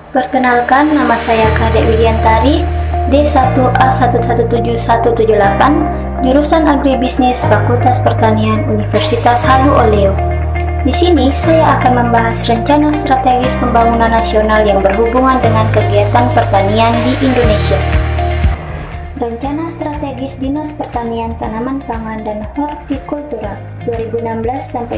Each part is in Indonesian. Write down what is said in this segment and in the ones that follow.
Perkenalkan, nama saya Kadek Widiantari, D1A117178, jurusan Agribisnis Fakultas Pertanian Universitas Halu Oleo. Di sini saya akan membahas rencana strategis pembangunan nasional yang berhubungan dengan kegiatan pertanian di Indonesia. Rencana Strategis Dinas Pertanian Tanaman Pangan dan Hortikultura 2016-2021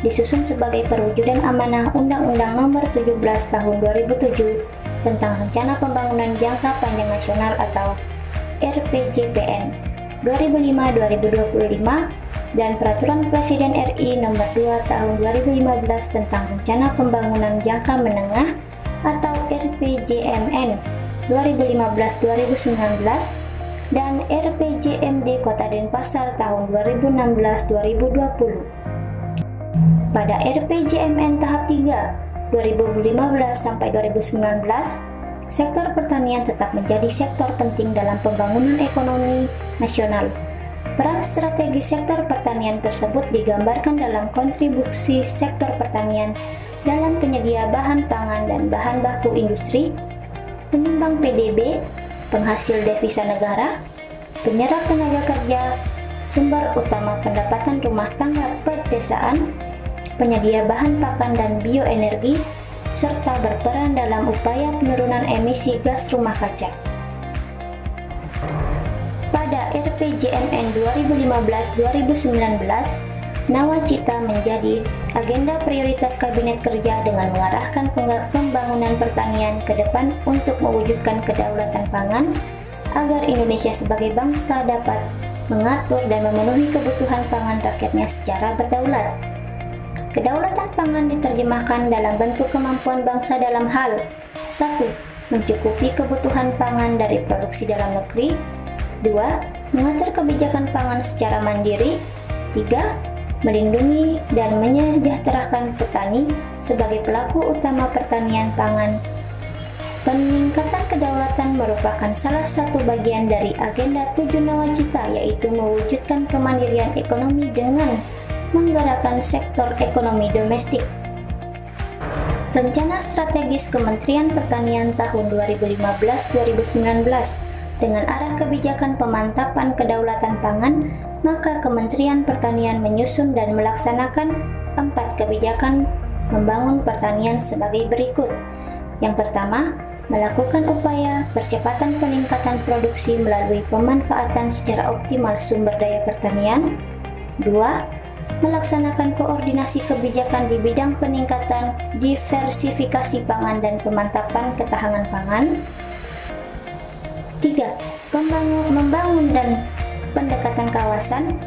disusun sebagai perwujudan amanah Undang-Undang Nomor 17 Tahun 2007 tentang Rencana Pembangunan Jangka Panjang Nasional atau RPJPN 2005-2025 dan Peraturan Presiden RI Nomor 2 Tahun 2015 tentang Rencana Pembangunan Jangka Menengah atau RPJMN 2015-2019 dan RPJMD Kota Denpasar tahun 2016-2020. Pada RPJMN tahap 3 2015-2019, sektor pertanian tetap menjadi sektor penting dalam pembangunan ekonomi nasional. Peran strategis sektor pertanian tersebut digambarkan dalam kontribusi sektor pertanian dalam penyedia bahan pangan dan bahan baku industri, penyumbang PDB, penghasil devisa negara, penyerap tenaga kerja, sumber utama pendapatan rumah tangga pedesaan, penyedia bahan pakan dan bioenergi, serta berperan dalam upaya penurunan emisi gas rumah kaca. Pada RPJMN 2015-2019, Nawacita menjadi agenda prioritas Kabinet Kerja dengan mengarahkan pembangunan pertanian ke depan untuk mewujudkan kedaulatan pangan agar Indonesia sebagai bangsa dapat mengatur dan memenuhi kebutuhan pangan rakyatnya secara berdaulat. Kedaulatan pangan diterjemahkan dalam bentuk kemampuan bangsa dalam hal 1. Mencukupi kebutuhan pangan dari produksi dalam negeri, 2. Mengatur kebijakan pangan secara mandiri, 3. Melindungi dan menyejahterakan petani sebagai pelaku utama pertanian pangan. Peningkatan kedaulatan merupakan salah satu bagian dari agenda 7 Nawacita, yaitu mewujudkan kemandirian ekonomi dengan menggerakkan sektor ekonomi domestik. Rencana Strategis Kementerian Pertanian tahun 2015-2019 dengan arah kebijakan pemantapan kedaulatan pangan, maka Kementerian Pertanian menyusun dan melaksanakan 4 kebijakan membangun pertanian sebagai berikut. Yang pertama, melakukan upaya percepatan peningkatan produksi melalui pemanfaatan secara optimal sumber daya pertanian. 2. Melaksanakan koordinasi kebijakan di bidang peningkatan diversifikasi pangan dan pemantapan ketahanan pangan. 3. Membangun dan pendekatan kawasan,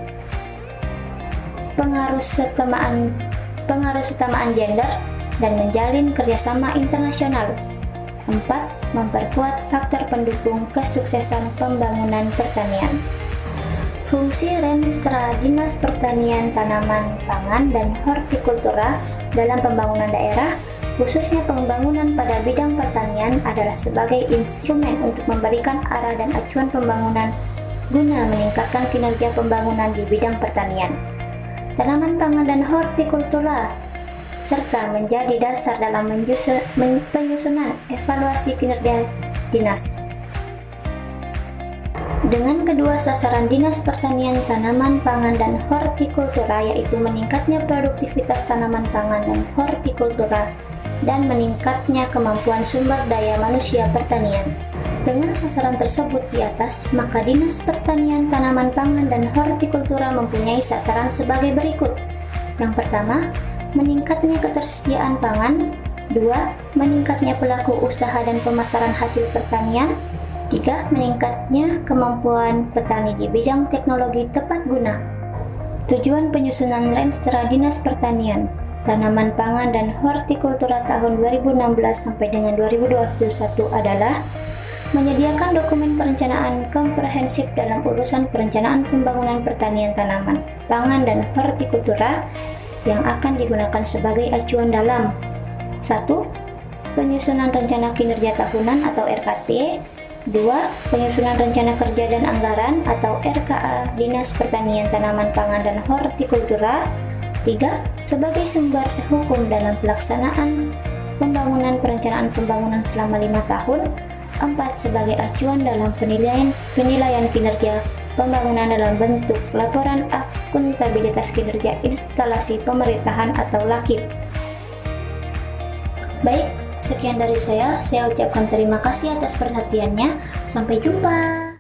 pengaruh utamaan gender, dan menjalin kerjasama internasional. 4. Memperkuat faktor pendukung kesuksesan pembangunan pertanian. Fungsi Renstra Dinas Pertanian Tanaman Pangan dan Hortikultura dalam pembangunan daerah, khususnya pembangunan pada bidang pertanian, adalah sebagai instrumen untuk memberikan arah dan acuan pembangunan guna meningkatkan kinerja pembangunan di bidang pertanian, tanaman pangan dan hortikultura, serta menjadi dasar dalam penyusunan evaluasi kinerja dinas. Dengan kedua sasaran Dinas Pertanian, Tanaman Pangan dan Hortikultura, yaitu meningkatnya produktivitas tanaman pangan dan hortikultura dan meningkatnya kemampuan sumber daya manusia pertanian. Dengan sasaran tersebut di atas, maka Dinas Pertanian, Tanaman Pangan dan Hortikultura mempunyai sasaran sebagai berikut. Yang pertama, meningkatnya ketersediaan pangan. 2. Meningkatnya pelaku usaha dan pemasaran hasil pertanian. 3. Meningkatnya kemampuan petani di bidang teknologi tepat guna. Tujuan penyusunan Renstra Dinas Pertanian, Tanaman Pangan dan Hortikultura tahun 2016 sampai dengan 2021 adalah menyediakan dokumen perencanaan komprehensif dalam urusan perencanaan pembangunan pertanian tanaman, pangan, dan hortikultura yang akan digunakan sebagai acuan dalam 1. Penyusunan rencana kinerja tahunan atau RKT. 2. Penyusunan rencana kerja dan anggaran atau RKA Dinas Pertanian, Tanaman Pangan dan Hortikultura. 3. Sebagai sumber hukum dalam pelaksanaan pembangunan perencanaan pembangunan selama 5 tahun. 4. Sebagai acuan dalam penilaian kinerja pembangunan dalam bentuk laporan akuntabilitas kinerja instalasi pemerintahan atau LAKIP. Baik, sekian dari saya ucapkan terima kasih atas perhatiannya. Sampai jumpa.